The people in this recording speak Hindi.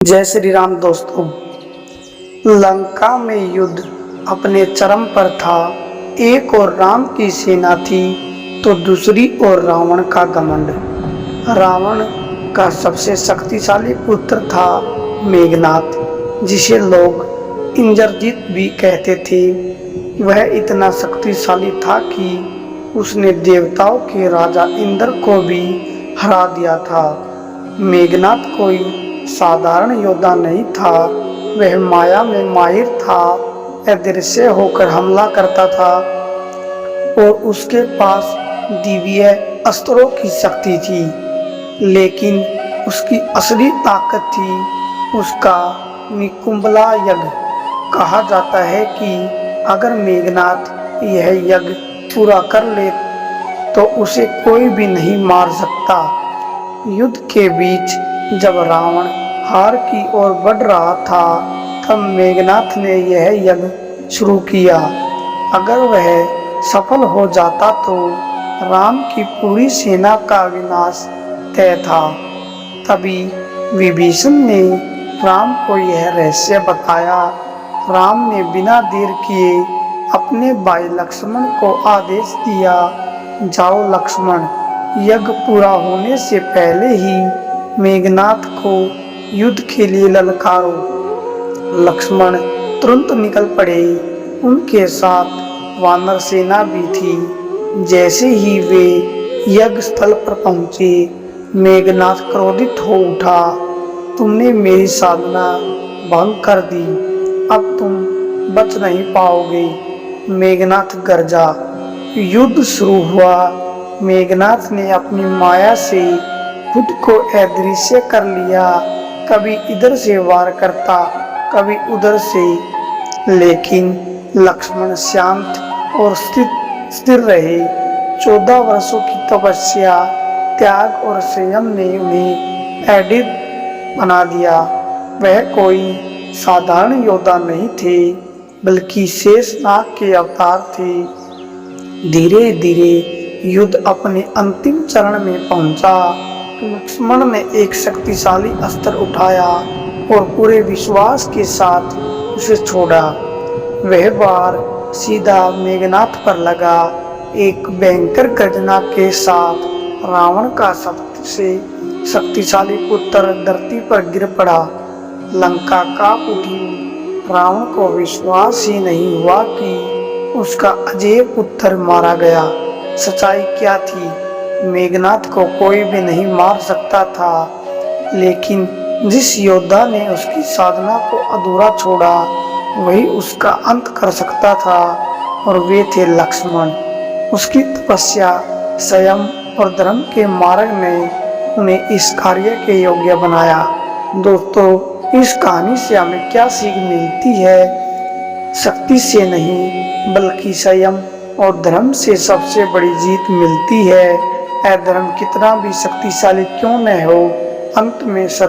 जय श्री राम दोस्तों। लंका में युद्ध अपने चरम पर था। एक और राम की सेना थी तो दूसरी ओर रावण का घमंड। रावण का सबसे शक्तिशाली पुत्र था मेघनाथ, जिसे लोग इंद्रजीत भी कहते थे। वह इतना शक्तिशाली था कि उसने देवताओं के राजा इंद्र को भी हरा दिया था। मेघनाथ कोई साधारण योद्धा नहीं था, वह माया में माहिर था। अदृश्य होकर हमला करता था और उसके पास दिव्य अस्त्रों की शक्ति थी। लेकिन उसकी असली ताकत थी उसका निकुंभला यज्ञ। कहा जाता है कि अगर मेघनाथ यह यज्ञ पूरा कर ले तो उसे कोई भी नहीं मार सकता। युद्ध के बीच जब रावण हार की ओर बढ़ रहा था तब मेघनाथ ने यह यज्ञ शुरू किया। अगर वह सफल हो जाता तो राम की पूरी सेना का विनाश तय था। तभी विभीषण ने राम को यह रहस्य बताया। राम ने बिना देर किए अपने भाई लक्ष्मण को आदेश दिया, जाओ लक्ष्मण, यज्ञ पूरा होने से पहले ही मेघनाथ को युद्ध के लिए ललकारो। लक्ष्मण तुरंत निकल पड़े। उनके साथ वानर सेना भी थी। जैसे ही वे यज्ञ स्थल पर पहुंचे, मेघनाथ क्रोधित हो उठा, तुमने मेरी साधना भंग कर दी, अब तुम बच नहीं पाओगे। मेघनाथ गरजा। युद्ध शुरू हुआ। मेघनाथ ने अपनी माया से खुद को अदृश्य कर लिया। कभी इधर से वार करता, कभी उधर से, लेकिन लक्ष्मण शांत और स्थिर रहे। 14 वर्षों की तपस्या, त्याग और संयम ने उन्हें अडिग बना दिया। वह कोई साधारण योद्धा नहीं थे, बल्कि शेषनाग के अवतार थे। धीरे धीरे युद्ध अपने अंतिम चरण में पहुंचा। लक्ष्मण ने एक शक्तिशाली अस्त्र उठाया और पूरे विश्वास के साथ उसे छोड़ा। वह वार सीधा मेघनाथ पर लगा। एक भयंकर गर्जना के साथ रावण का सबसे शक्तिशाली पुत्र धरती पर गिर पड़ा। लंका कांप उठी। रावण को विश्वास ही नहीं हुआ कि उसका अजेय पुत्र मारा गया। सच्चाई क्या थी? मेघनाथ को कोई भी नहीं मार सकता था, लेकिन जिस योद्धा ने उसकी साधना को अधूरा छोड़ा वही उसका अंत कर सकता था, और वे थे लक्ष्मण। उसकी तपस्या, संयम और धर्म के मार्ग ने उन्हें इस कार्य के योग्य बनाया। दोस्तों, इस कहानी से हमें क्या सीख मिलती है? शक्ति से नहीं बल्कि संयम और धर्म से सबसे बड़ी जीत मिलती है। अधर्म कितना भी शक्तिशाली क्यों न हो, अंत में सत्य